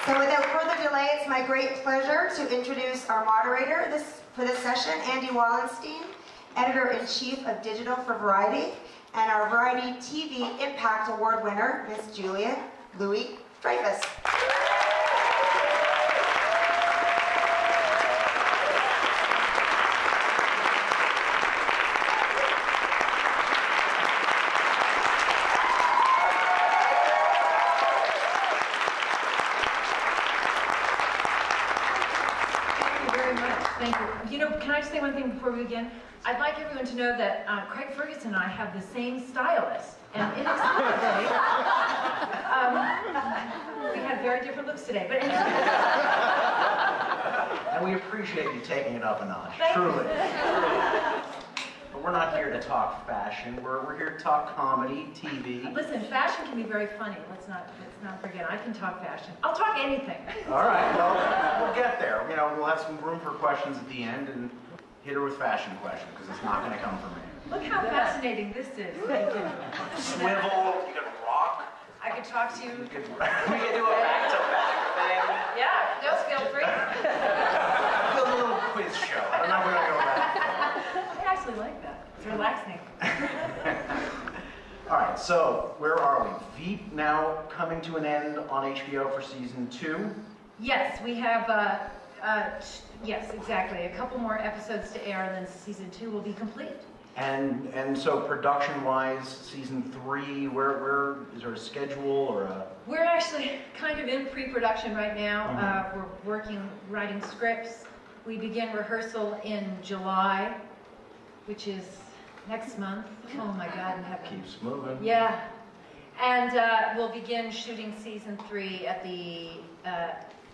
So without further delay, it's my great pleasure to introduce our moderator for this session, Andy Wallenstein, Editor-in-Chief of Digital for Variety, and our Variety TV Impact Award winner, Miss Julia Louis-Dreyfus. Can I just say one thing before we begin? I'd like everyone to know that Craig Ferguson and I have the same stylist, and inexplicably, we had very different looks today. But and we appreciate you taking it up a notch, Thank truly. you. But we're not here to talk fashion. We're here to talk comedy, TV. Listen, fashion can be very funny. Let's not forget. I can talk fashion. I'll talk anything. All right, well, we'll get there. You know, we'll have some room for questions at the end, and hit her with fashion questions, because it's not going to come from me. Look how fascinating this is. Thank you. Swivel, you can rock. I could talk to you. We could do a back-to-back thing. Yeah, no, feel free. Do a little quiz show. I don't know if we're going to go back. I actually like that. It's relaxing. All right, so where are we? Veep now coming to an end on HBO for season 2. Yes, we have. Yes, exactly. A couple more episodes to air, and then season 2 will be complete. And so production-wise, season 3, where is there a schedule or a? We're actually kind of in pre-production right now. We're writing scripts. We begin rehearsal in July, which is next month. Oh my God, in heaven. Keeps moving. Yeah, and we'll begin shooting season 3 at the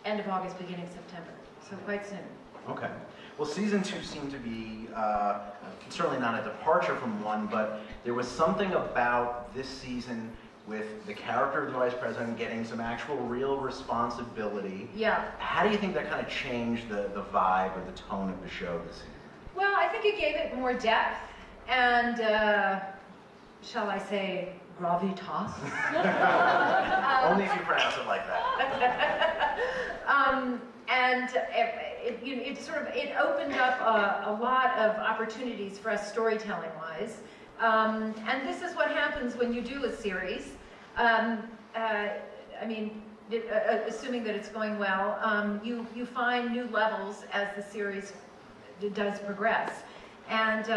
end of August, beginning of September. So quite soon. Okay. Well, season 2 seemed to be certainly not a departure from 1, but there was something about this season with the character of the vice president getting some actual real responsibility. Yeah. How do you think that kind of changed the vibe or the tone of the show this season? Well, I think it gave it more depth and, shall I say, gravitas. Only if you pronounce it like that. And it opened up a lot of opportunities for us storytelling-wise. And this is what happens when you do a series. Assuming that it's going well, you find new levels as the series does progress. And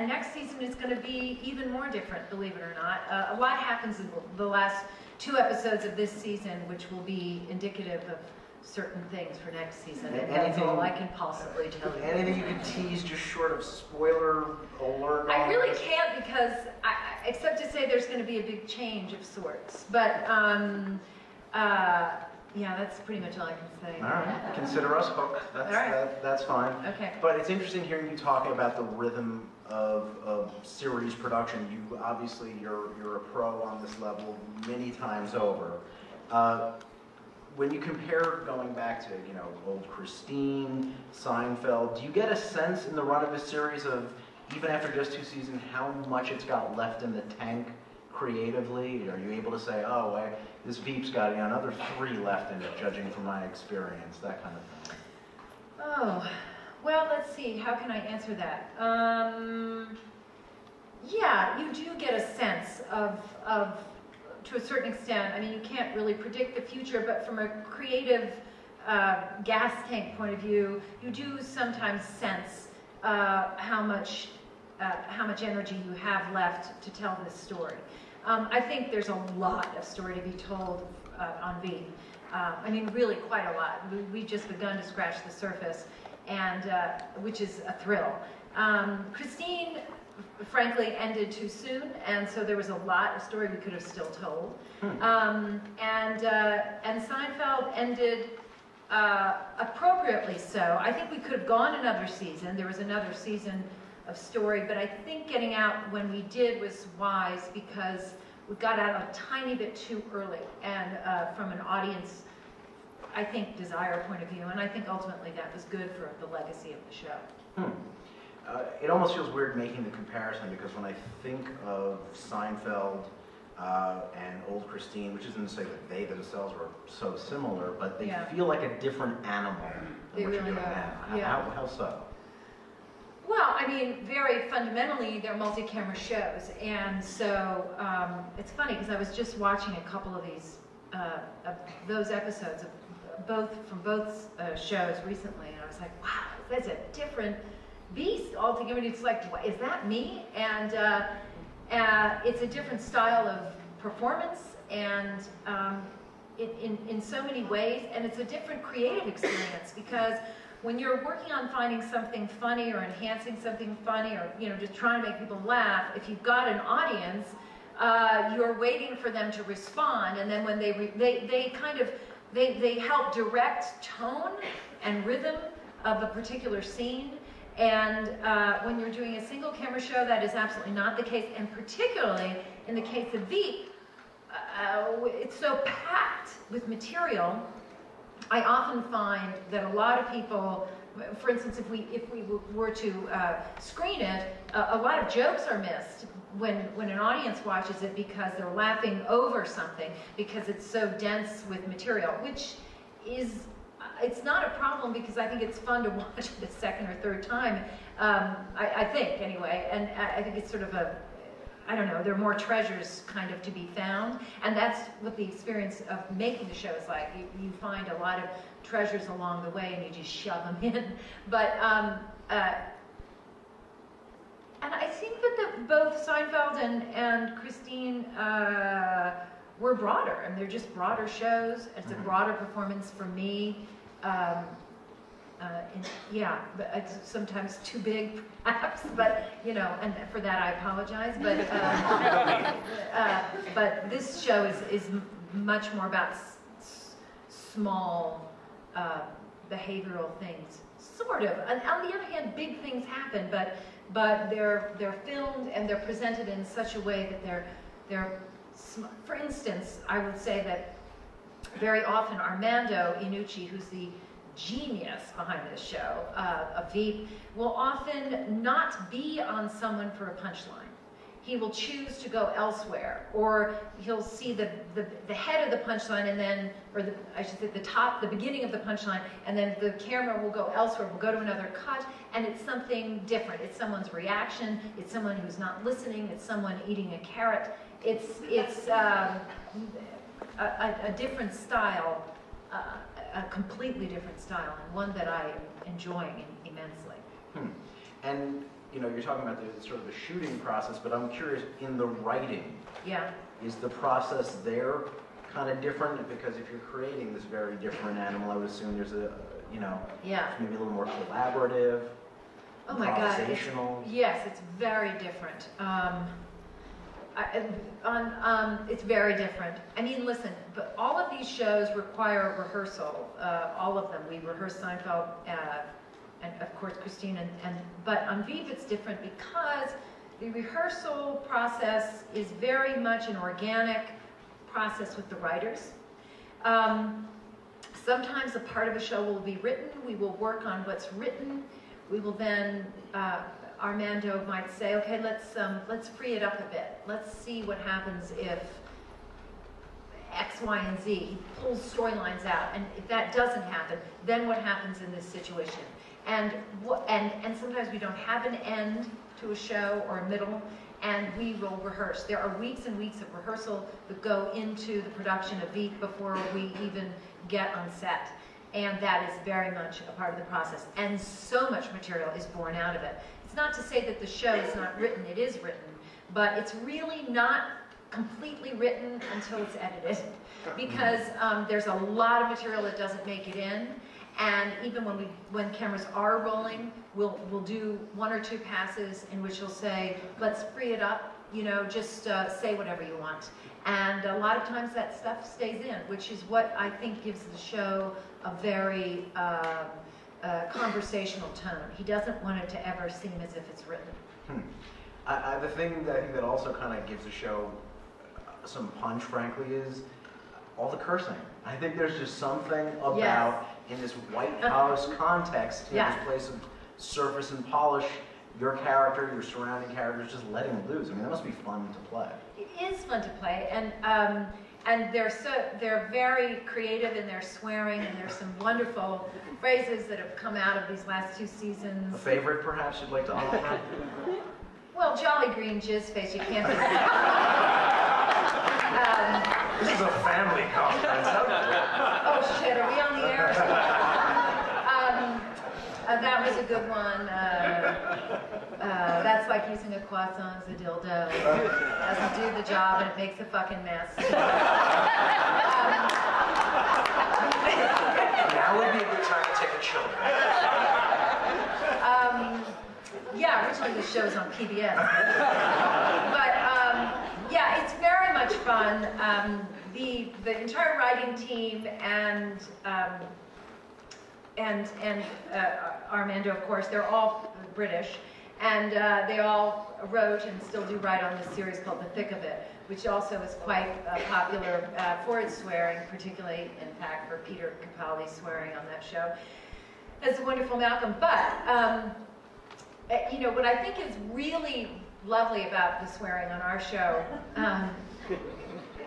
next season is going to be even more different, believe it or not. A lot happens in the last 2 episodes of this season, which will be indicative of certain things for next season. And that's all I can possibly tell you. Anything you can tease, just short of spoiler alert? I really can't, because except to say there's going to be a big change of sorts. But yeah, that's pretty much all I can say. All right, consider us hooked. That's fine. Okay. But it's interesting hearing you talking about the rhythm of series production. You obviously you're a pro on this level many times over. When you compare going back to old Christine, Seinfeld, do you get a sense in the run of a series of, even after just 2 seasons, how much it's got left in the tank creatively? Are you able to say, oh, this Veep's got another 3 left in it, judging from my experience, that kind of thing? Oh, well, let's see. How can I answer that? Yeah, you do get a sense of to a certain extent. I mean, you can't really predict the future, but from a creative gas tank point of view, you do sometimes sense how much energy you have left to tell this story. I think there's a lot of story to be told on Veep. I mean, really quite a lot. We've just begun to scratch the surface, and which is a thrill. Christine, frankly, ended too soon, and so there was a lot of story we could have still told. And Seinfeld ended appropriately so. I think we could have gone another season. There was another season of story, but I think getting out when we did was wise, because we got out a tiny bit too early, and from an audience, I think, desire point of view, and I think ultimately that was good for the legacy of the show. It almost feels weird making the comparison, because when I think of Seinfeld and old Christine, which isn't to say that they themselves were so similar, but they Yeah. feel like a different animal They than what really you're doing are. now. Yeah. How so? Well, I mean, very fundamentally, they're multi-camera shows, and so it's funny because I was just watching a couple of these, of those episodes of both shows recently, and I was like, wow, that's a different beast altogether. It's like, what, is that me? And it's a different style of performance, and in so many ways, and it's a different creative experience because when you're working on finding something funny or enhancing something funny or just trying to make people laugh, if you've got an audience, you're waiting for them to respond, and then when they help direct tone and rhythm of a particular scene. And when you're doing a single camera show, that is absolutely not the case, and particularly in the case of Veep, it's so packed with material. I often find that a lot of people, for instance, if we were to screen it, a lot of jokes are missed when an audience watches it because they're laughing over something because it's so dense with material, which is, it's not a problem because I think it's fun to watch it a second or third time, I think anyway, and I think it's sort of a, I don't know, there are more treasures kind of to be found, and that's what the experience of making the show is like. You find a lot of treasures along the way and you just shove them in. But, and I think that both Seinfeld and Christine were broader, and they're just broader shows. It's a broader performance for me. Yeah, but it's sometimes too big, perhaps. But and for that I apologize. But this show is much more about small behavioral things, sort of. And on the other hand, big things happen, but they're filmed and they're presented in such a way that they're. For instance, I would say that very often Armando Iannucci, who's the genius behind this show, of Veep, will often not be on someone for a punchline. He will choose to go elsewhere, or he'll see the head of the punchline and then, I should say the beginning of the punchline, and then the camera will go elsewhere, will go to another cut, and it's something different. It's someone's reaction, it's someone who's not listening, it's someone eating a carrot. It's a different style, a completely different style, and one that I am enjoying immensely. And you're talking about the sort of the shooting process, but I'm curious, in the writing, yeah, is the process there kind of different? Because if you're creating this very different animal, I would assume there's yeah, maybe a little more collaborative, oh my God, improvisational. yes, it's very different. It's very different. I mean, listen, but all of these shows require rehearsal. All of them. We rehearse Seinfeld, and of course Christine. But on Veep, it's different because the rehearsal process is very much an organic process with the writers. Sometimes a part of a show will be written. We will work on what's written. We will then. Armando might say, okay, let's free it up a bit. Let's see what happens if X, Y, and Z. He pulls storylines out, and if that doesn't happen, then what happens in this situation? And sometimes we don't have an end to a show or a middle, and we will rehearse. There are weeks and weeks of rehearsal that go into the production of Veep before we even get on set. And that is very much a part of the process. And so much material is born out of it. It's not to say that the show is not written, it is written, but it's really not completely written until it's edited. Because there's a lot of material that doesn't make it in. And even when cameras are rolling, we'll do one or two passes in which we'll say, let's free it up, just say whatever you want. And a lot of times that stuff stays in, which is what I think gives the show a very conversational tone. He doesn't want it to ever seem as if it's written. The thing that I think that also kind of gives the show some punch, frankly, is all the cursing. I think there's just something about, in this White House context, in this place of surface and polish, your character, your surrounding characters, just letting loose. I mean, that must be fun to play. It is fun to play, and they're very creative in their swearing, and there's some wonderful phrases that have come out of these last 2 seasons. A favorite, perhaps, you'd like to offer? Well, Jolly Green Jizz Face, you can't be. This is a family conference. Oh shit, are we on the air? That was a good one. That's like using a croissant as a dildo. Doesn't do the job and it makes a fucking mess. Now would be a good time to take a chill. Yeah, originally the show's on PBS. But yeah, it's very much fun. The entire writing team and Armando, of course, they're all British, and they all wrote and still do write on this series called The Thick of It, which also is quite popular for its swearing, particularly, in fact, for Peter Capaldi swearing on that show. It's wonderful, Malcolm. But you know, what I think is really lovely about the swearing on our show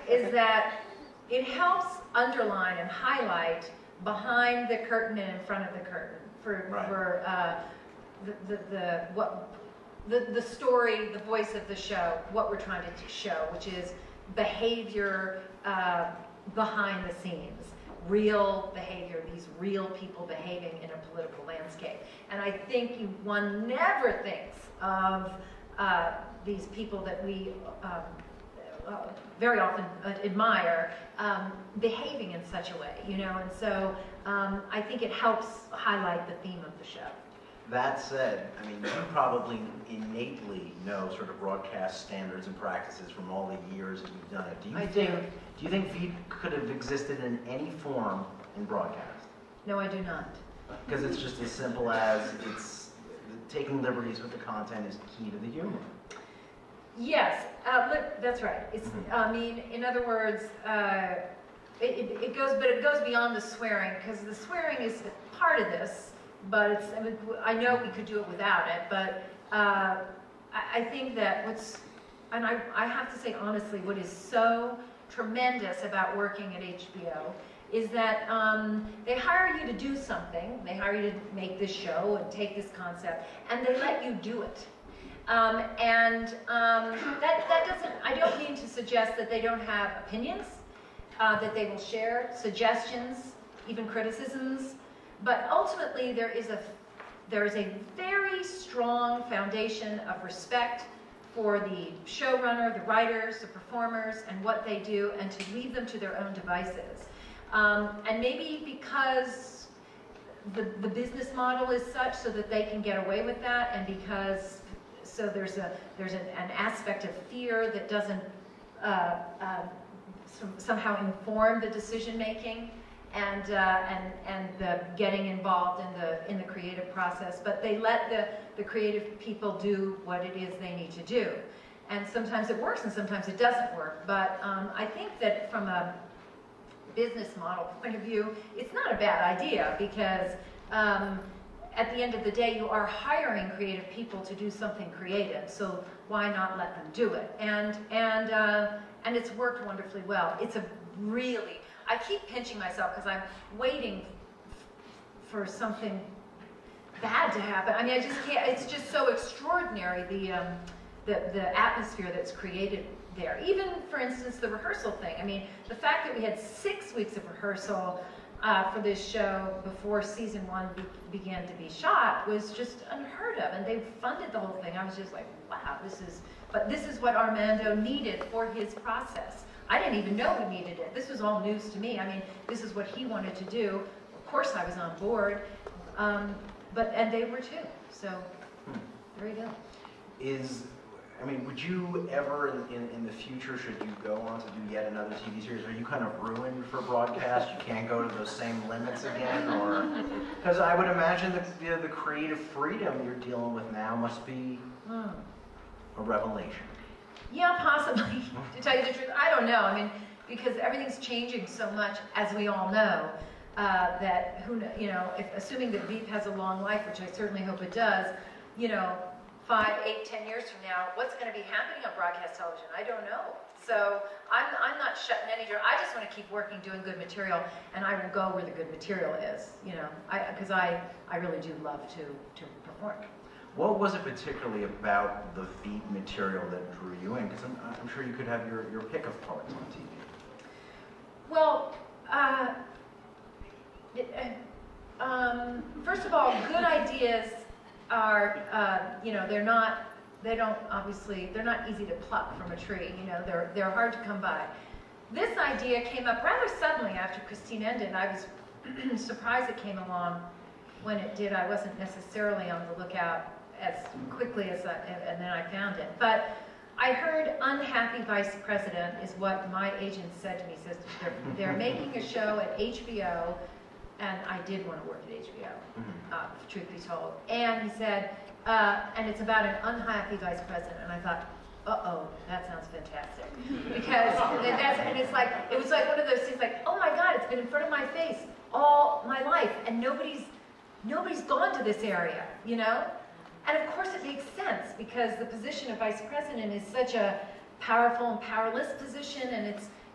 is that it helps underline and highlight behind the curtain and in front of the curtain for the story, the voice of the show, what we're trying to show, which is behavior behind the scenes, real behavior, these real people behaving in a political landscape. And I think one never thinks of these people that we very often admire behaving in such a way, you know, and so I think it helps highlight the theme of the show. That said, I mean, you probably innately know sort of broadcast standards and practices from all the years that you've done it. Do you think Veep could have existed in any form in broadcast? No, I do not. Because it's just as simple as it's taking liberties with the content is key to the humor. Yes, look, that's right. It's, I mean, in other words, it goes beyond the swearing, because the swearing is part of this. But it's, I mean, I know we could do it without it. But I think that and I have to say honestly, what is so tremendous about working at HBO is that they hire you to do something. They hire you to make this show and take this concept, and they let you do it. That doesn't, I don't mean to suggest that they don't have opinions, that they will share suggestions, even criticisms, but ultimately there is a very strong foundation of respect for the showrunner, the writers, the performers, and what they do, and to leave them to their own devices. And maybe because the business model is such so that they can get away with that, and because so there's an aspect of fear that doesn't somehow inform the decision making and the getting involved in the creative process. But they let the creative people do what it is they need to do, and sometimes it works and sometimes it doesn't work. But I think that from a business model point of view, it's not a bad idea, because at the end of the day, you are hiring creative people to do something creative, so why not let them do it? And it's worked wonderfully well. It's a really, I keep pinching myself because I'm waiting for something bad to happen. I mean, I just can't. It's just so extraordinary, the atmosphere that's created there. Even, for instance, the rehearsal thing. I mean, the fact that we had 6 weeks of rehearsal for this show before season 1 began to be shot was just unheard of, and they funded the whole thing. I was just like, wow, this is what Armando needed for his process. I didn't even know we needed it. This was all news to me. I mean, this is what he wanted to do. Of course I was on board, and they were too. So there you go. I mean, would you ever, in the future, should you go on to do yet another TV series, are you kind of ruined for broadcast? You can't go to those same limits again? Or because I would imagine that the creative freedom you're dealing with now must be a revelation. Yeah, possibly. To tell you the truth, I don't know. I mean, because everything's changing so much, as we all know, that assuming that Veep has a long life, which I certainly hope it does, you know, 5, 8, 10 years from now, what's going to be happening on broadcast television? I don't know. So I'm not shutting any door. I just want to keep working, doing good material, and I will go where the good material is, you know, because I really do love to perform. What was it particularly about the Veep material that drew you in? Because I'm sure you could have your pick of parts on TV. Well, first of all, good ideas are, you know, they're not easy to pluck from a tree. You know, they're hard to come by. This idea came up rather suddenly after Christine ended. I was surprised it came along when it did. I wasn't necessarily on the lookout as quickly as and then I found it. But I heard unhappy vice president is what my agent said to me. He says they're making a show at HBO, and I did want to work at HBO, truth be told. And he said, and it's about an unhappy vice president. And I thought, uh-oh, that sounds fantastic. Because it was like one of those things like, oh my God, it's been in front of my face all my life, and nobody's gone to this area, you know? And of course it makes sense, because the position of vice president is such a powerful and powerless position, and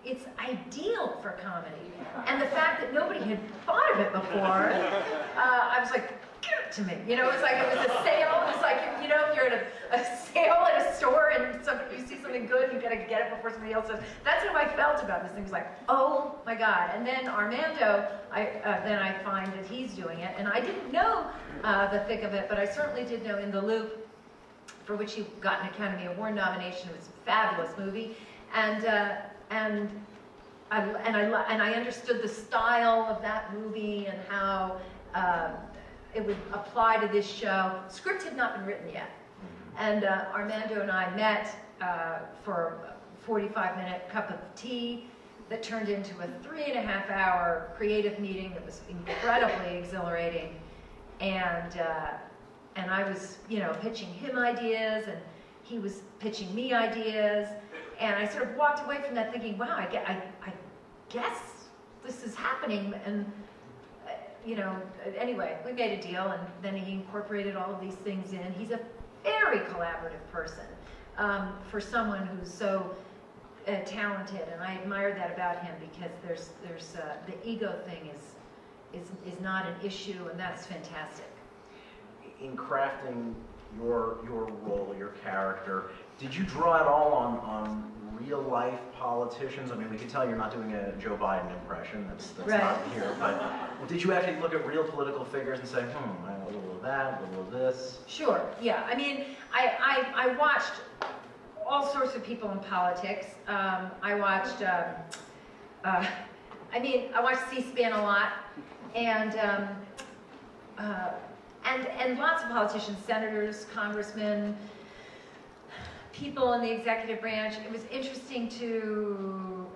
it's ideal for comedy. And the fact that nobody had thought of it before, I was like, give it to me. You know, it was a sale. It was like, you know, if you're at a sale at a store and you see something good, you gotta get it before somebody else does. That's how I felt about this thing. It was like, oh my God. And then Armando, then I find that he's doing it. And I didn't know the thick of it, but I certainly did know In the Loop, for which he got an Academy Award nomination. It was a fabulous movie. And I understood the style of that movie and how it would apply to this show. The script had not been written yet. And Armando and I met for a 45-minute cup of tea that turned into a 3.5-hour creative meeting that was incredibly exhilarating. And I was, you know, pitching him ideas, and he was pitching me ideas. And I sort of walked away from that thinking, wow, I guess this is happening. And you know, anyway, we made a deal, and then he incorporated all of these things in. He's a very collaborative person for someone who's so talented, and I admire that about him, because there's the ego thing is not an issue, and that's fantastic. In crafting your role, your character, did you draw it all on real life politicians? I mean, we can tell you're not doing a Joe Biden impression. That's right. Not here. But did you actually look at real political figures and say, a little of that, a little of this? Sure. Yeah. I mean, I watched all sorts of people in politics. I watched C-SPAN a lot, and lots of politicians, senators, congressmen, people in the executive branch. It was interesting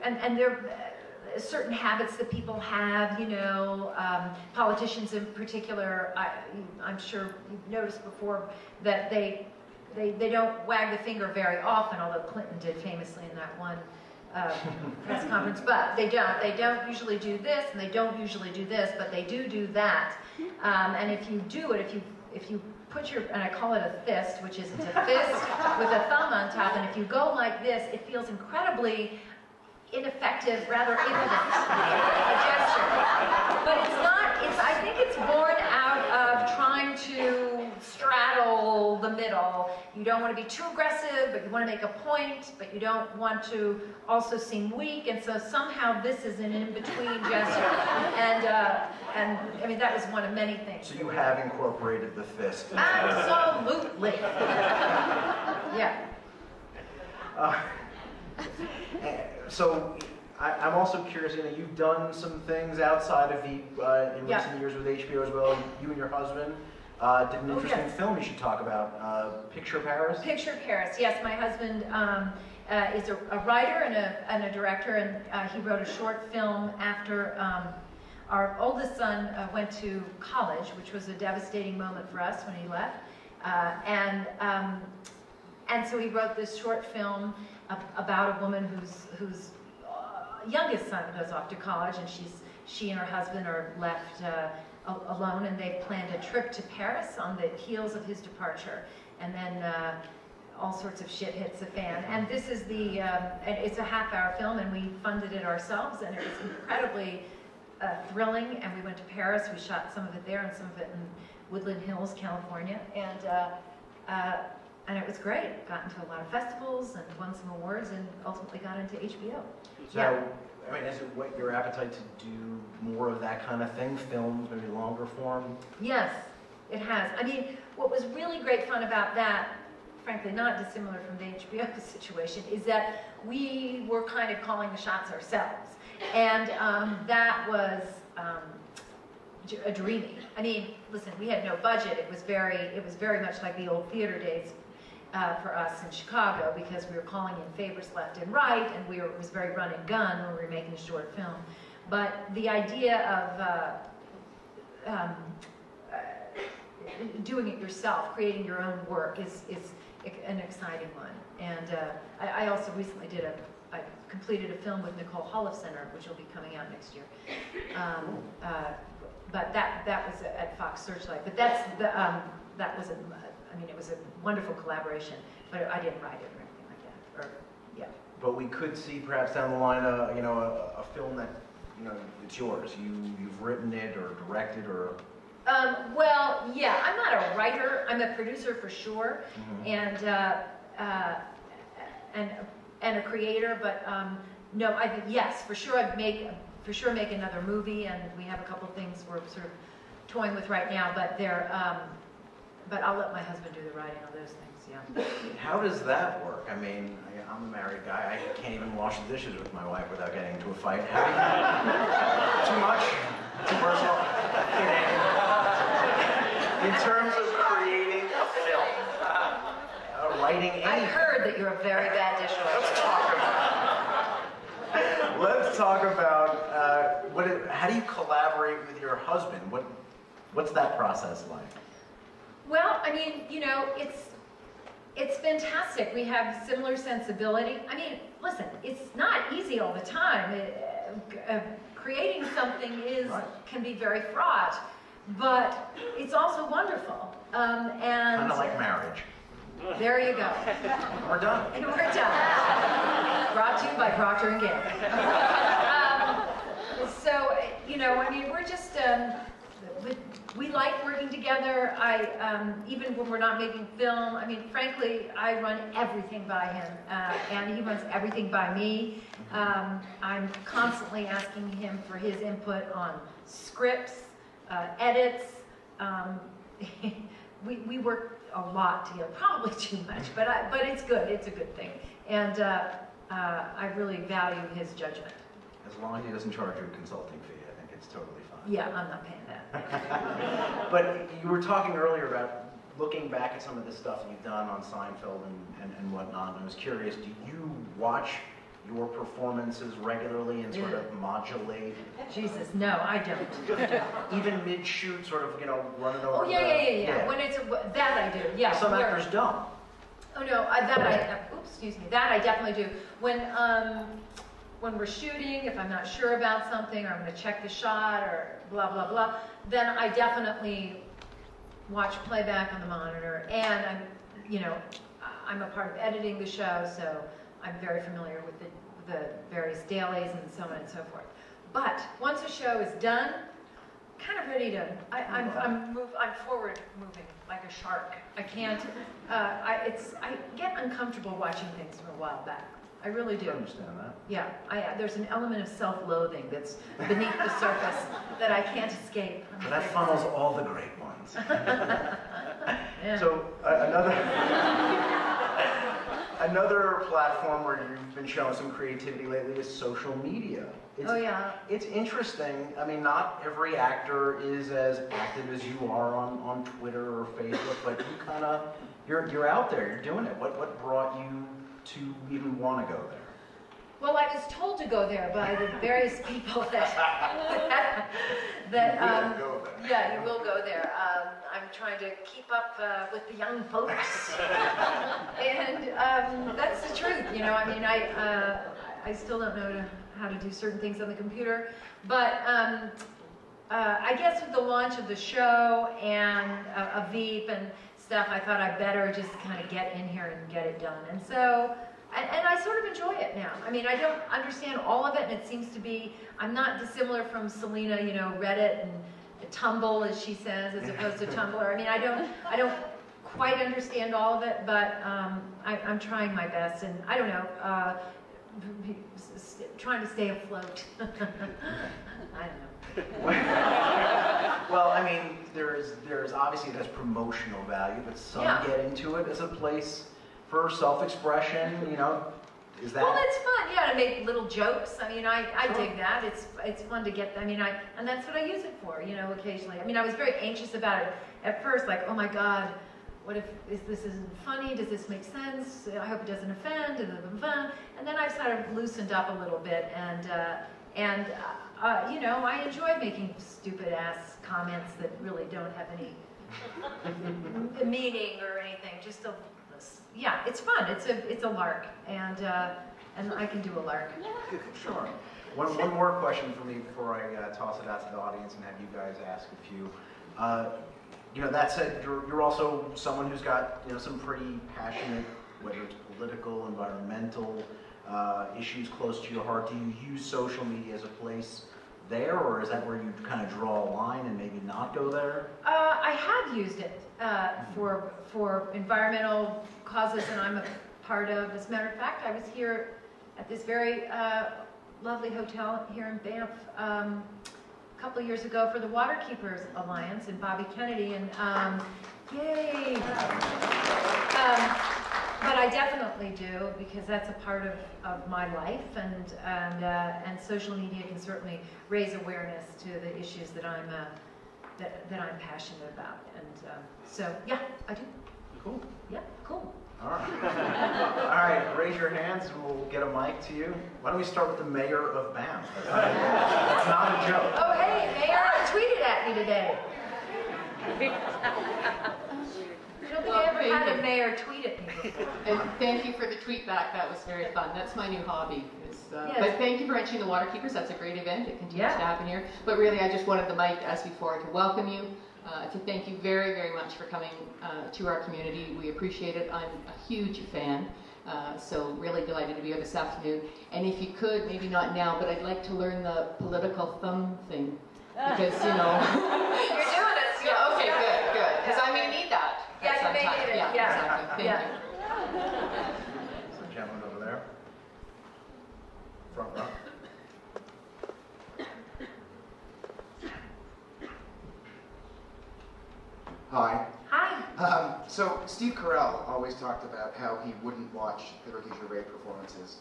and there are certain habits that people have, you know, politicians in particular. I'm sure you've noticed before that they don't wag the finger very often, although Clinton did famously in that one press conference. But they don't usually do this, and they don't usually do this, but they do that. And if you do it, if you put and I call it a fist, which is it's a fist with a thumb on top, and if you go like this, it feels incredibly ineffective, rather impotent, a gesture. But it's not, I think it's born out of trying to straddle the middle. You don't want to be too aggressive, but you want to make a point, but you don't want to also seem weak, and so somehow this is an in-between gesture. And I mean, that was one of many things. So you have incorporated the fist. Absolutely. Yeah. So I'm also curious, you know, you've done some things outside of Veep in recent years with HBO as well. You and your husband did an interesting film you should talk about, Picture Paris? Picture Paris, yes. My husband is a writer and a director, and he wrote a short film after our oldest son went to college, which was a devastating moment for us when he left. And so he wrote this short film about a woman whose youngest son goes off to college, and she and her husband are left alone, and they've planned a trip to Paris on the heels of his departure. and then all sorts of shit hits the fan. And this is and it's a half-hour film, and we funded it ourselves, and it was incredibly thrilling. And we went to Paris. We shot some of it there and some of it in Woodland Hills, California, and it was great. Got into a lot of festivals and won some awards, and ultimately got into HBO. So, Yeah. I mean, is it what your appetite to do more of that kind of thing, films, maybe longer form? Yes, it has. I mean, what was really great fun about that, frankly not dissimilar from the HBO situation, is that we were kind of calling the shots ourselves. And that was a dreamy. I mean, listen, we had no budget. It was very much like the old theater days for us in Chicago, because we were calling in favors left and right, and it was very run and gun when we were making a short film. But the idea of doing it yourself, creating your own work, is an exciting one. And I also recently I completed a film with Nicole Holofcener, which will be coming out next year. But that was at Fox Searchlight. But that was it was a wonderful collaboration. But I didn't write it or anything like that. Yeah. But we could see perhaps down the line, a film that, it's yours. You've written it or directed or. Well, yeah, I'm not a writer. I'm a producer for sure, and a creator. But no, I think yes, for sure. I'd make another movie, and we have a couple things we're sort of toying with right now. But but I'll let my husband do the writing on those things. Yeah. How does that work? I mean, I'm a married guy. I can't even wash the dishes with my wife without getting into a fight. Too much? Too personal? In terms of creating a film, writing anything. I heard that you're a very bad dishwasher. Let's talk about how do you collaborate with your husband? What's that process like? Well, I mean, it's fantastic. We have similar sensibility. I mean, listen, it's not easy all the time. Creating something can be very fraught, but it's also wonderful. And kind of like marriage. There you go. We're done. And we're done. Brought to you by Procter & Gamble. So, I mean, we're just, we like working together. Even when we're not making film, I mean, frankly, I run everything by him, and he runs everything by me. I'm constantly asking him for his input on scripts, edits. We work a lot together, probably too much, but it's good. It's a good thing, and I really value his judgment. As long as he doesn't charge you a consulting fee, I think it's totally fine. Yeah, I'm not paying that. But you were talking earlier about looking back at some of the stuff you've done on Seinfeld and whatnot, and I was curious, do you watch your performances regularly and sort of modulate? Jesus, no, I don't. Even mid-shoot, sort of, running over. Oh, yeah. When it's that I do, yeah. Some actors don't. Oh no, that I definitely do. When we're shooting, if I'm not sure about something, or I'm going to check the shot, or blah blah blah, then I definitely watch playback on the monitor, and I'm a part of editing the show, so I'm very familiar with the various dailies and so on and so forth. But once a show is done, kind of ready to. I'm forward moving like a shark. I can't. I get uncomfortable watching things from a while back. I really do. I understand that. Yeah, there's an element of self-loathing that's beneath the surface that I can't escape. But that funnels all the great ones. Yeah. So another platform where you've been showing some creativity lately is social media. It's interesting. I mean, not every actor is as active as you are on Twitter or Facebook, but you're out there, you're doing it. What brought you to even want to go there? Well, I was told to go there by the various people that yeah, you will go there. I'm trying to keep up with the young folks, and that's the truth. I mean, I still don't know how to do certain things on the computer, but I guess with the launch of the show and of Veep and stuff, I thought I'd better just kind of get in here and get it done. And so, and I sort of enjoy it now. I mean, I don't understand all of it, and it seems to be, I'm not dissimilar from Selena, you know, Reddit and Tumble, as she says, as opposed to Tumblr. I mean, I don't quite understand all of it, but I'm trying my best, and I don't know, trying to stay afloat. I don't know. Well, I mean, there's obviously there's promotional value, but some get into it as a place for self-expression, you know. Is that? Well, it's fun, yeah, to make little jokes. I mean, I dig that. It's fun to get. I mean, and that's what I use it for, you know. Occasionally, I mean, I was very anxious about it at first, like, oh my God, what if this isn't funny? Does this make sense? I hope it doesn't offend. And then I sort of loosened up a little bit, and you know, I enjoy making stupid ass comments that really don't have any meaning or anything. Just yeah, it's fun. It's a lark, and I can do a lark. Sure. One more question for me before I toss it out to the audience and have you guys ask a few. You know, that said, you're also someone who's got, you know, some pretty passionate, whether it's political, environmental issues close to your heart. Do you use social media as a place there, or is that where you kind of draw a line and maybe not go there? I have used it for environmental causes, and I'm a part of. As a matter of fact, I was here at this very lovely hotel here in Banff a couple of years ago for the Waterkeepers Alliance and Bobby Kennedy, and yay! But I definitely do, because that's a part of my life, and social media can certainly raise awareness to the issues that I'm passionate about, and so yeah, I do. Cool. Yeah, cool. All right. All right, raise your hands and we'll get a mic to you. Why don't we start with the mayor of Banff? That's not a joke. Oh, hey, Mayor, tweeted at me today. I don't think I ever had a mayor tweet at me before. And thank you for the tweet back. That was very fun. That's my new hobby. Yes. But thank you for mentioning the Waterkeepers. That's a great event. It continues to happen here. But really, I just wanted the mic, as before, to welcome you, to thank you very, very much for coming to our community. We appreciate it. I'm a huge fan. So really delighted to be here this afternoon. And if you could, maybe not now, but I'd like to learn the political thumb thing. Because, you know... You're doing it. Yeah, okay, good. Because I may need that. Yeah, you may need it. Yeah, exactly. Thank you. There's a gentleman over there. Front row. Hi. Hi. So Steve Carell always talked about how he wouldn't watch the Ricky Gervais performances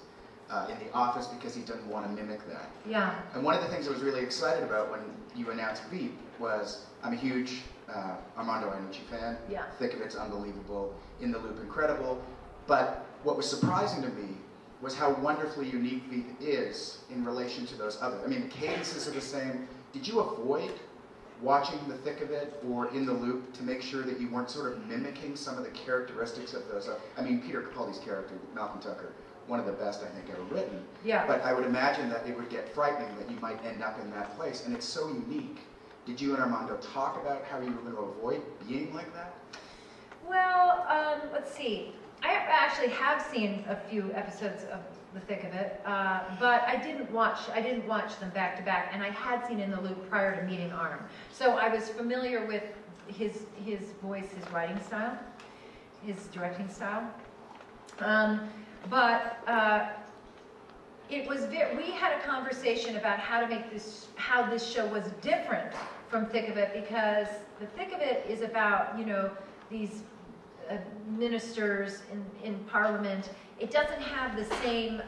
in The Office because he didn't want to mimic that. Yeah. And one of the things I was really excited about when you announced Veep was I'm a huge Armando Iannucci fan. Yeah. Thick of It's unbelievable, In the Loop incredible. But what was surprising to me was how wonderfully unique Veep is in relation to those others. I mean, the cadences are the same. Did you avoid watching The Thick of It or In the Loop to make sure that you weren't sort of mimicking some of the characteristics of those? I mean, Peter Capaldi's character, Malcolm Tucker, one of the best I think ever written. Yeah. But I would imagine that it would get frightening that you might end up in that place, and it's so unique. Did you and Armando talk about how you were going to avoid being like that? Well, let's see. I actually have seen a few episodes of The Thick of It, but I didn't watch them back to back, and I had seen In the Loop prior to meeting Arm. So I was familiar with his voice, his writing style, his directing style. But it was we had a conversation about how to make how this show was different from Thick of It, because The Thick of It is about, you know, these ministers in Parliament. It doesn't have the same,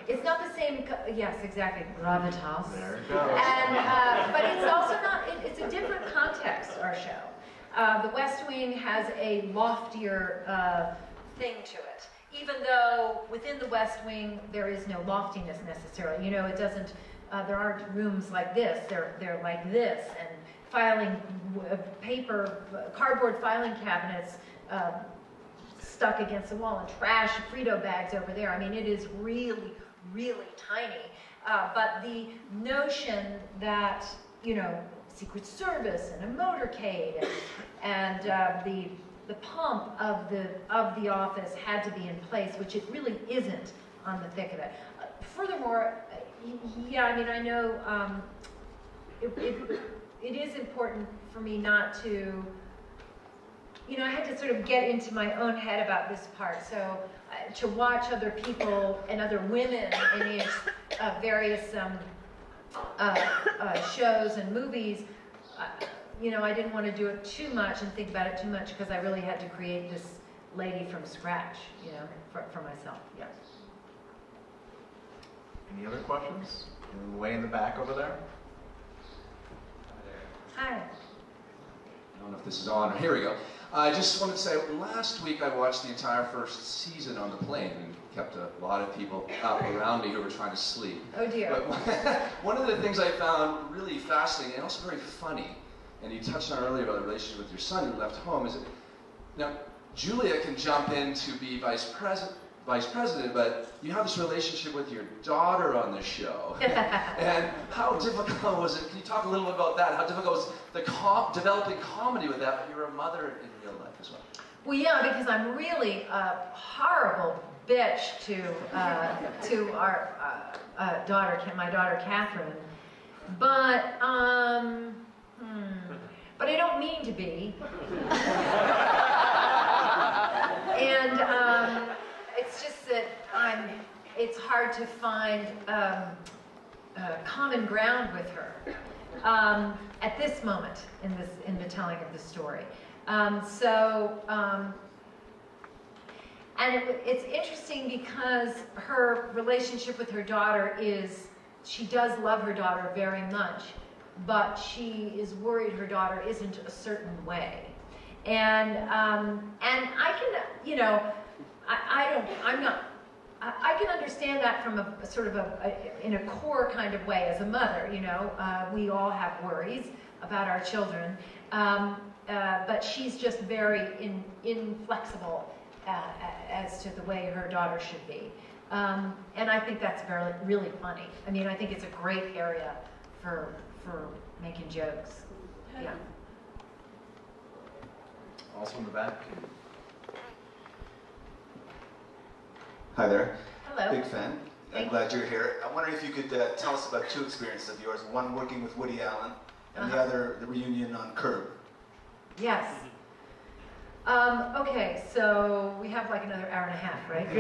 it's not the same, yes, exactly, gravitas. There it goes. And, but it's also not, it's a different context, our show. The West Wing has a loftier thing to it, even though within the West Wing there is no loftiness necessarily. You know, it doesn't, there aren't rooms like this, they're like this, and filing paper, cardboard filing cabinets stuck against the wall, and trash Frito bags over there. I mean, it is really, really tiny. But the notion that, you know, Secret Service and a motorcade, and the pomp of the office had to be in place, which it really isn't on the thick of it. Furthermore, yeah, I mean, I know it is important for me not to, you know, I had to sort of get into my own head about this part. So to watch other people and other women in these various shows and movies, you know, I didn't want to do it too much and think about it too much because I really had to create this lady from scratch, you know, for myself. Yeah. Any other questions? Way in the back over there. Hi. I don't know if this is on. Here we go. I just wanted to say, last week I watched the entire first season on the plane and kept a lot of people up around me who were trying to sleep. Oh dear. But one of the things I found really fascinating and also very funny, and you touched on earlier about the relationship with your son who left home, is that now Julia can jump in to be vice president, but you have this relationship with your daughter on the show. And how difficult was it? Can you talk a little bit about that? How difficult was the developing comedy with that, but you're a mother in real life as well? Well, yeah, because I'm really a horrible bitch to our daughter, my daughter Catherine. But I don't mean to be. And it's just that it's hard to find common ground with her at this moment in the telling of the story. And it's interesting because her relationship with her daughter she does love her daughter very much, but she is worried her daughter isn't a certain way. And I can, you know, I can understand that from a sort of in a core kind of way as a mother, you know. We all have worries about our children, but she's just very inflexible as to the way her daughter should be. And I think that's really funny. I mean, I think it's a great area for making jokes. Yeah. Also in the back. Hi there. Hello. Big fan. I'm glad you're here. I wonder if you could tell us about two experiences of yours. One working with Woody Allen, and the other, the reunion on Curb. Yes. Okay, so we have like another hour and a half, right?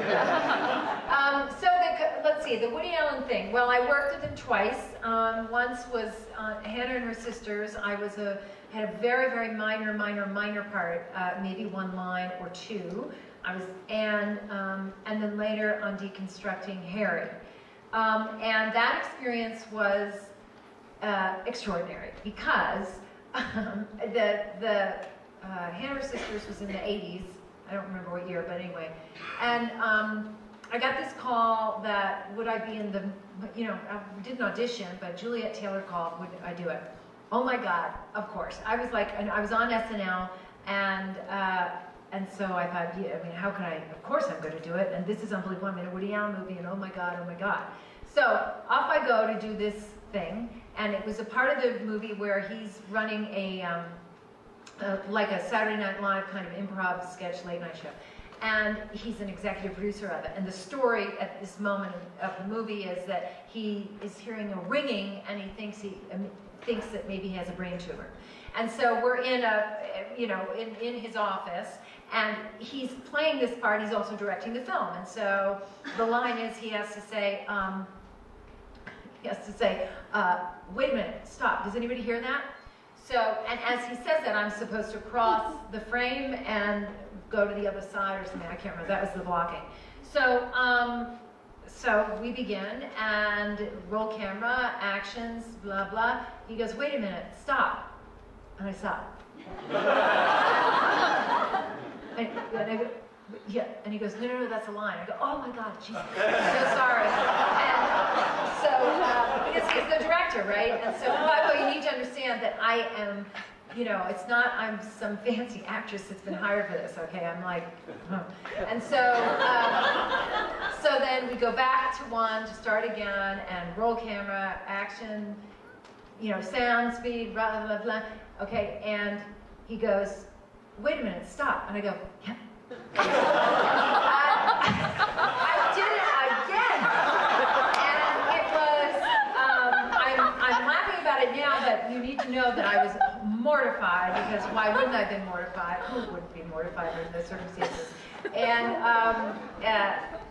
Let's see, the Woody Allen thing. Well, I worked with him twice. Once was Hannah and Her Sisters. I had a very, very minor part, maybe one line or two. And then later on Deconstructing Harry. And that experience was extraordinary because the Hannah Sisters was in the 80s. I don't remember what year, but anyway. And I got this call that would I be in the, you know, I didn't audition, but Juliet Taylor called, would I do it? Oh my God, of course. I was like, and I was on SNL, and so I thought, yeah, I mean, how can I, of course I'm going to do it, and this is unbelievable, I'm in a Woody Allen movie, and oh my God. So off I go to do this thing, and it was a part of the movie where he's running like a Saturday Night Live kind of improv sketch late night show. And he's an executive producer of it. And the story at this moment of the movie is that he is hearing a ringing and he thinks that maybe he has a brain tumor. And so we're in in his office, and he's playing this part. He's also directing the film. And so the line is he has to say, wait a minute, stop. Does anybody hear that? So, and as he says that, I'm supposed to cross the frame and go to the other side or something. I can't remember. That was the blocking. So, so we begin and roll camera, actions, blah, blah. He goes, wait a minute, stop. And I stop. and I go, yeah. And he goes, no, that's a line. I go, oh my God, Jesus, I'm so sorry. And so, because he's the director, right? And so, by the way, you need to understand that I am, it's not I'm some fancy actress that's been hired for this, okay? I'm like, huh. And so, so then we go back to one to start again and roll camera, action, sound speed, blah, blah, blah. Okay, and he goes, wait a minute, stop. And I go, yeah. I did it again. And it was, I'm laughing about it now, but you need to know that I was mortified, because why wouldn't I have been mortified? Who wouldn't be mortified under those circumstances?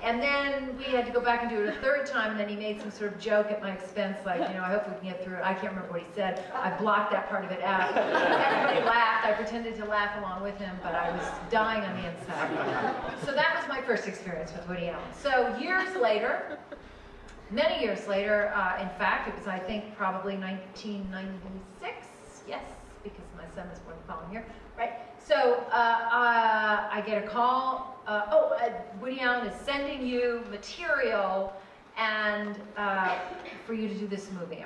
And then we had to go back and do it a third time, and then he made some sort of joke at my expense, like, I hope we can get through it. I can't remember what he said. I blocked that part of it out. Everybody laughed. I pretended to laugh along with him, but I was dying on the inside. So that was my first experience with Woody Allen. So years later, many years later, in fact, it was, I think, probably 1996, yes, because my son was born the following year, right? So I get a call, Woody Allen is sending you material and for you to do this movie.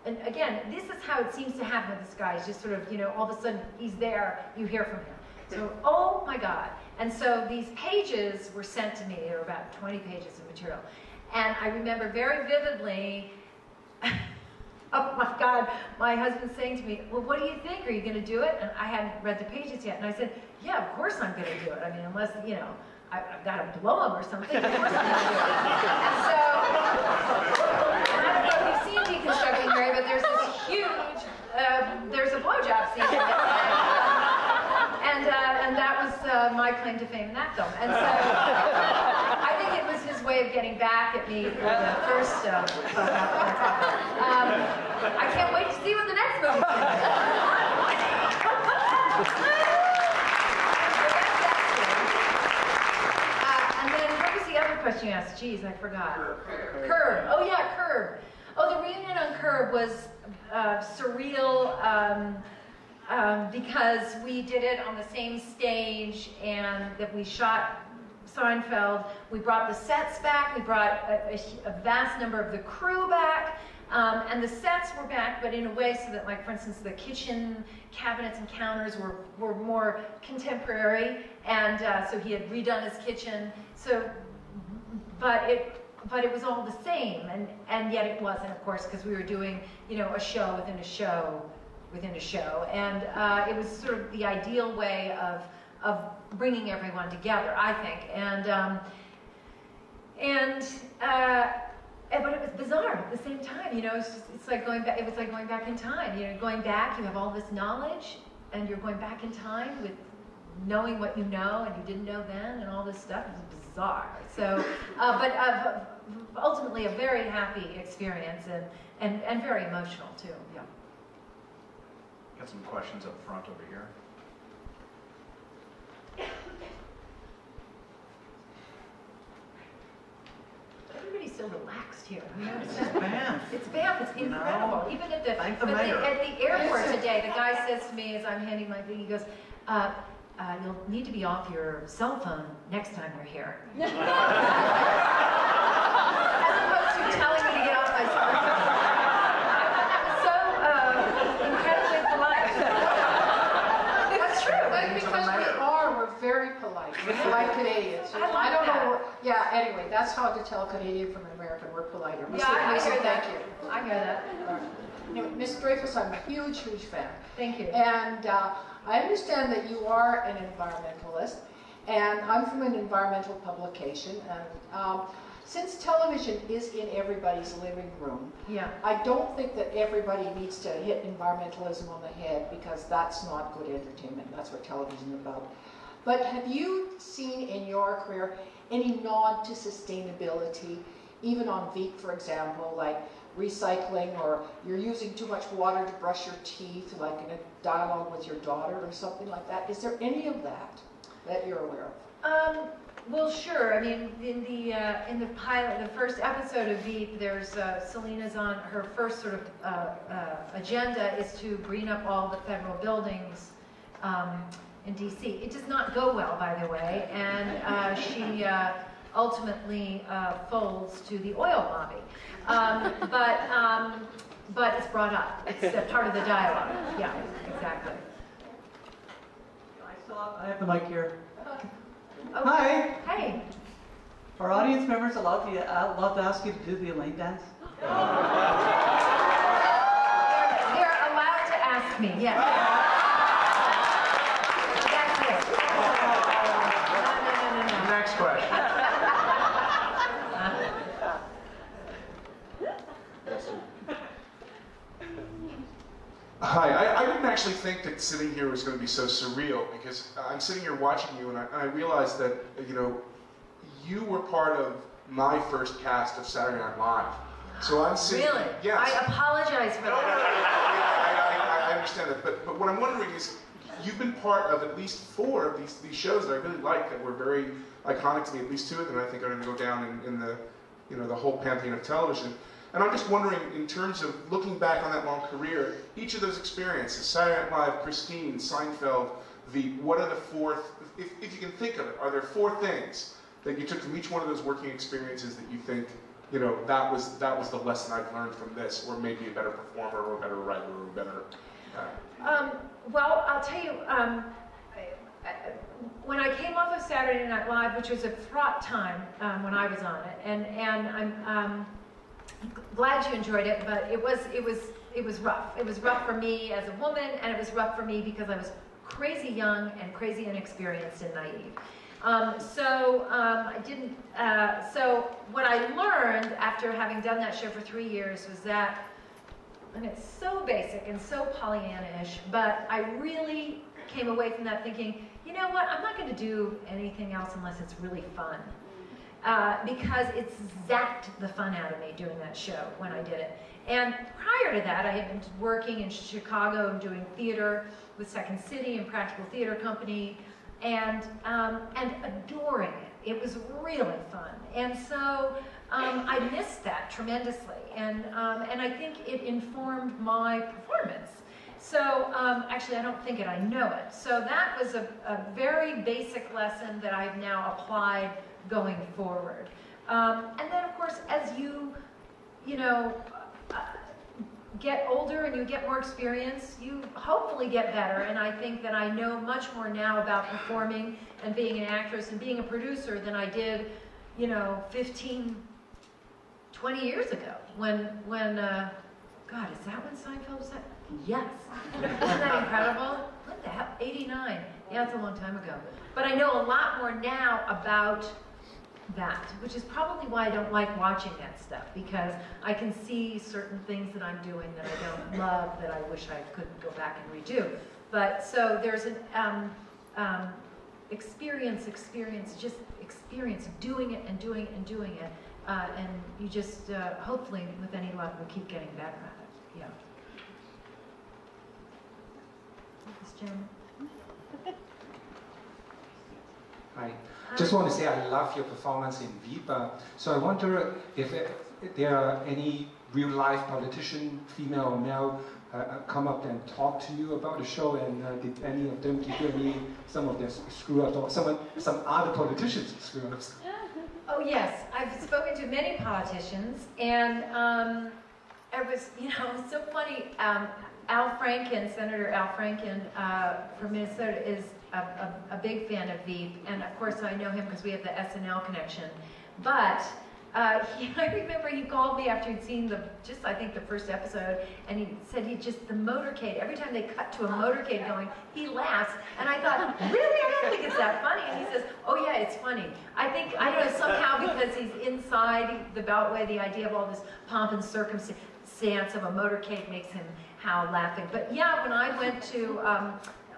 And again, this is how it seems to happen with this guy. It's just sort of, all of a sudden he's there, you hear from him. So, oh my God. And so these pages were sent to me. There were about 20 pages of material. And I remember very vividly, oh my God, my husband saying to me, well, what do you think? Are you going to do it? And I hadn't read the pages yet. And I said, yeah, of course I'm going to do it. I mean, unless, I've got to blow him or something. Of course I'm going to do it. And so, I don't know if you've seen Deconstructing Mary, but there's this huge, there's a blowjob scene. And that was my claim to fame in that film. And so, I think it was his way of getting back at me for the first I can't wait to see what the next movie is. And then what was the other question you asked? Jeez, I forgot. Curb. Oh yeah, Curb. Oh, the reunion on Curb was surreal because we did it on the same stage, and that we shot Seinfeld. We brought the sets back. We brought a vast number of the crew back. And the sets were back, but in a way so that, like, for instance, the kitchen cabinets and counters were more contemporary, and so he had redone his kitchen. So, but it was all the same, and yet it wasn't, of course, because we were doing, a show within a show within a show, and it was sort of the ideal way of bringing everyone together, I think, but it was bizarre at the same time, it's like going back. It was like going back in time. Going back, you have all this knowledge, and you're going back in time with knowing what you know and you didn't know then, and all this stuff. It was bizarre. So, but ultimately a very happy experience and very emotional too. Yeah. Got some questions up front over here. Everybody's so relaxed here. It's just Banff. It's Banff. It's incredible. Even at the airport today, the guy says to me as I'm handing my thing, he goes, "You'll need to be off your cell phone next time we're here." As opposed to telling me to get off my cell phone. That was so incredibly polite. That's true. But because we're very polite. We're polite Canadians. I don't know. Yeah, anyway, that's how to tell a Canadian from an American. We're politer. Yeah, I hear that. Thank you. I hear that. Anyway, Ms. Dreyfus, I'm a huge, huge fan. Thank you. And I understand that you are an environmentalist, and I'm from an environmental publication. And since television is in everybody's living room, Yeah. I don't think that everybody needs to hit environmentalism on the head, because that's not good entertainment. That's what television is about. But have you seen in your career any nod to sustainability, even on Veep, for example, like recycling, or you're using too much water to brush your teeth, like in a dialogue with your daughter or something like that? Is there any of that you're aware of? Well, sure. I mean, in the pilot, the first episode of Veep, there's Selena's on her first sort of agenda is to green up all the federal buildings in D.C. It does not go well, by the way, and she ultimately folds to the oil lobby. But it's brought up. It's a part of the dialogue. Yeah, exactly. I have the mic here. Okay. Hi. Hey. Are audience members allowed to ask you to do the Elaine dance? ask me, yes. That's it. No. Next question. Hi, I didn't actually think that sitting here was going to be so surreal, because I'm sitting here watching you and I realized that, you know, you were part of my first cast of Saturday Night Live. So I'm sitting... Really? Yes. I apologize for that. I understand that, but what I'm wondering is, you've been part of at least 4 of these shows that I really like, that were very iconic to me. At least 2 of them I think are going to go down in the, you know, the whole pantheon of television. And I'm just wondering, in terms of looking back on that long career, each of those experiences, Saturday Night Live, Christine, Seinfeld, Veep, what are the 4, if you can think of it, are there 4 things that you took from each one of those working experiences that you think, you know, that was the lesson I've learned from this, or maybe a better performer, or a better writer, or a better... Well, I'll tell you, when I came off of Saturday Night Live, which was a fraught time when I was on it, and I'm glad you enjoyed it, but it was rough. It was rough for me as a woman, and it was rough for me because I was crazy young and crazy inexperienced and naive. So what I learned after having done that show for 3 years was that, and it's so basic and so Pollyanna-ish, but I really came away from that thinking, you know what, I'm not going to do anything else unless it's really fun. Because it zapped the fun out of me doing that show when I did it. And prior to that, I had been working in Chicago and doing theater with Second City and Practical Theater Company, and adoring it. It was really fun. And so I missed that tremendously. And I think it informed my performance. So actually, I don't think it, I know it. So that was a very basic lesson that I've now applied going forward. And then, of course, as you get older and you get more experience, you hopefully get better. And I think that I know much more now about performing and being an actress and being a producer than I did, 15, 20 years ago. When God, is that when Seinfeld was that? Yes. Isn't that incredible? What the hell? 89. Yeah, it's a long time ago. But I know a lot more now about that, which is probably why I don't like watching that stuff, because I can see certain things that I'm doing that I don't love, that I wish I could go back and redo. But so there's an experience, just experience doing it and doing it and doing it, and you just hopefully with any luck will keep getting better at it. Yeah. This gentleman. Hi. Just want to say I love your performance in Veep. So I wonder if there are any real-life politician, female or male, come up and talk to you about the show, and did any of them give you some of their screw-ups, or some other politicians' screw-ups? Oh yes, I've spoken to many politicians, and it was, so funny. Al Franken, Senator Al Franken from Minnesota, is a big fan of Veep, and of course I know him because we have the SNL connection. But I remember he called me after he'd seen I think the first episode, and he said the motorcade, every time they cut to a motorcade going, he laughs, and I thought, really? I don't think it's that funny. And he says, oh yeah, it's funny. I don't know, somehow because he's inside the Beltway, the idea of all this pomp and circumstance of a motorcade makes him howl laughing. But yeah, when I went to,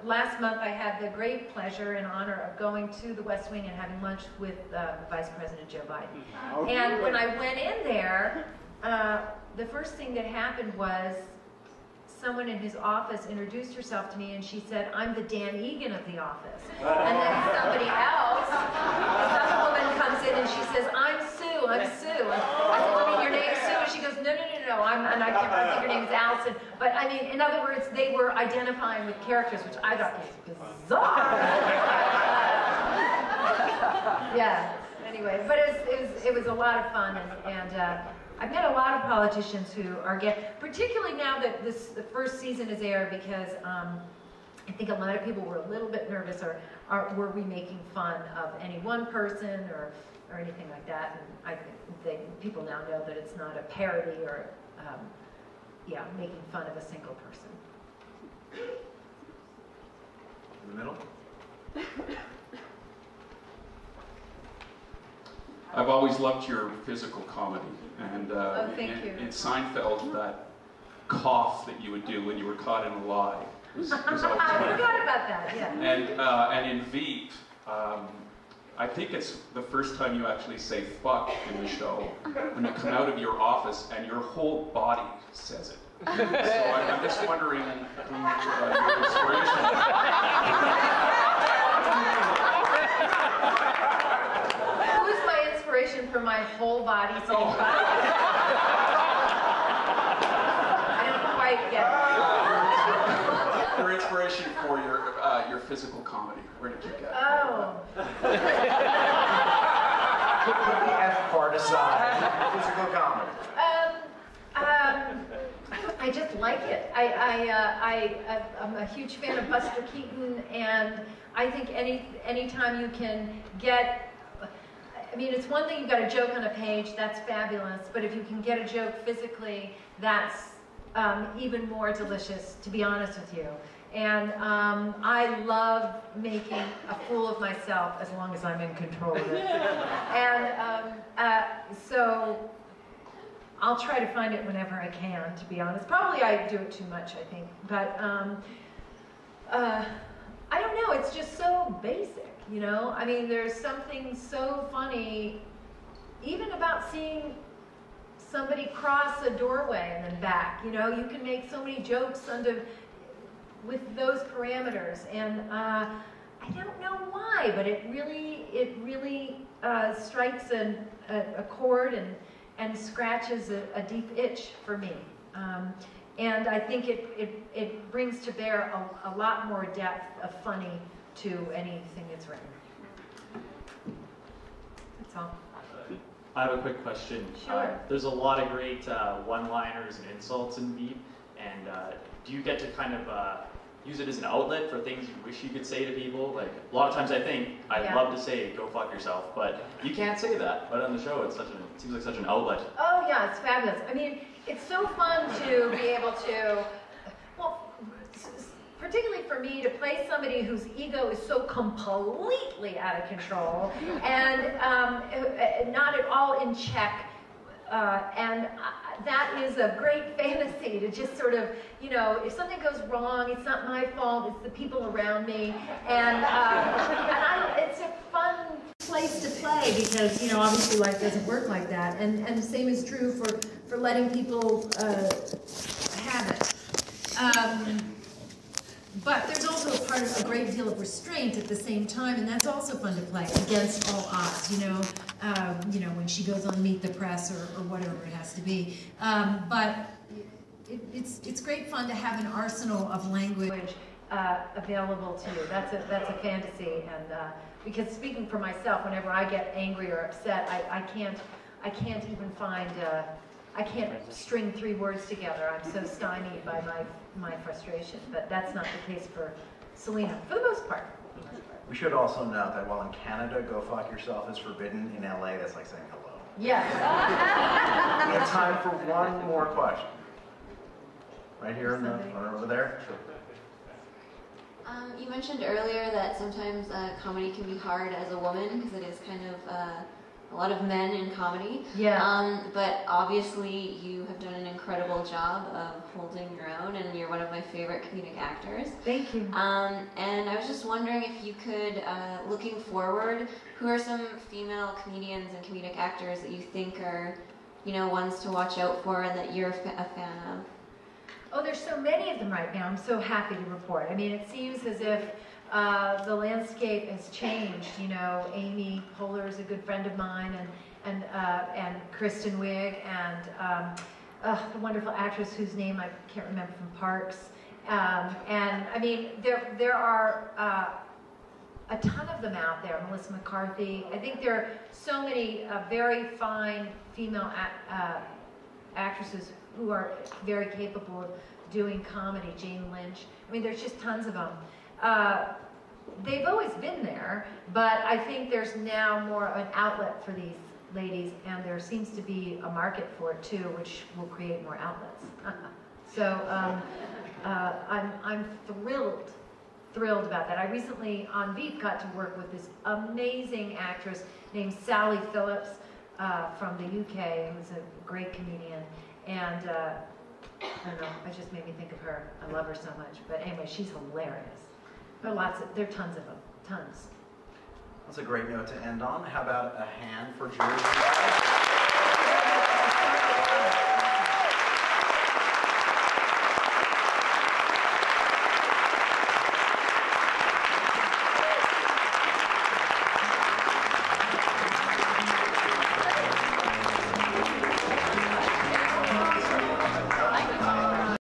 last month I had the great pleasure and honor of going to the West Wing and having lunch with Vice President Joe Biden. And when I went in there, the first thing that happened was someone in his office introduced herself to me, and she said, I'm the Dan Egan of the office. And then somebody else, some woman comes in and she says, I'm Sue. And I said, well, your name's Sue? And she goes, no, and I think her name's Allison. But I mean, in other words, they were identifying with characters, which I thought was bizarre. Yeah, anyway, but it was a lot of fun, and I've met a lot of politicians who are particularly now that the first season is aired, because I think a lot of people were a little bit nervous, or were we making fun of any one person or anything like that? And I think people now know that it's not a parody or making fun of a single person. In the middle? I've always loved your physical comedy, and thank you. in Seinfeld, that cough that you would do when you were caught in a lie was always I wonderful. forgot about that, yeah. And in Veep, I think it's the first time you actually say fuck in the show, when you come out of your office and your whole body says it. So I'm just wondering your inspiration. Who is my inspiration for my whole body saying fuck? I don't quite get it. Your inspiration for your physical comedy. Where did you get it? Oh. Put the F part aside. Physical comedy. I just like it. I'm a huge fan of Buster Keaton, and I think any time you can get, I mean, it's one thing you've got a joke on a page, that's fabulous, but if you can get a joke physically, that's even more delicious, to be honest with you. And I love making a fool of myself as long as I'm in control of it. And so I'll try to find it whenever I can, to be honest. Probably I do it too much, I think. But I don't know, it's just so basic, you know? I mean, there's something so funny, even about seeing somebody cross a doorway and then back, you know? You can make so many jokes with those parameters, and I don't know why, but it really strikes a chord and scratches a deep itch for me. And I think it brings to bear a lot more depth of funny to anything that's written. That's all. I have a quick question. Sure. There's a lot of great one-liners and insults in Veep, and do you get to kind of use it as an outlet for things you wish you could say to people? Like, a lot of times I think I'd love to say, go fuck yourself, but you can't say that. But on the show, it seems like such an outlet. Oh yeah, it's fabulous. I mean, it's so fun to be able to, well, particularly for me, to play somebody whose ego is so completely out of control and not at all in check. That is a great fantasy, to just sort of, you know, if something goes wrong, it's not my fault, it's the people around me. And it's a fun place to play because, you know, obviously life doesn't work like that. And the same is true for letting people have it. But there's also a great deal of restraint at the same time, and that's also fun to play against all odds, you know, when she goes on Meet the Press or whatever it has to be. But it's great fun to have an arsenal of language available to you. That's a fantasy, and because speaking for myself, whenever I get angry or upset, I can't even find. I can't string 3 words together. I'm so stymied by my frustration. But that's not the case for Selena, for the most part. We should also note that while in Canada, go fuck yourself is forbidden, in LA, that's like saying hello. Yes. We have time for one more question. Right here or over there? Sure. You mentioned earlier that sometimes comedy can be hard as a woman because it is kind of a lot of men in comedy. Yeah. But obviously you have done an incredible job of holding your own, and you're one of my favorite comedic actors. Thank you. And I was just wondering if you could, looking forward, who are some female comedians and comedic actors that you think are, you know, ones to watch out for and that you're a fan of? Oh, there's so many of them right now. I'm so happy to report. I mean, it seems as if the landscape has changed. You know, Amy Poehler is a good friend of mine, and Kristen Wiig, and the wonderful actress whose name I can't remember from Parks. And I mean, there are a ton of them out there. Melissa McCarthy. I think there are so many very fine female actresses who are very capable of doing comedy. Jane Lynch. I mean, there's just tons of them. They've always been there, but I think there's now more of an outlet for these ladies, and there seems to be a market for it too, which will create more outlets. So I'm thrilled about that. I recently on Veep got to work with this amazing actress named Sally Phillips from the UK, who's a great comedian, and I don't know, it just made me think of her. I love her so much. But anyway, she's hilarious. There are tons of them, tons. That's a great note to end on. How about a hand for Julia?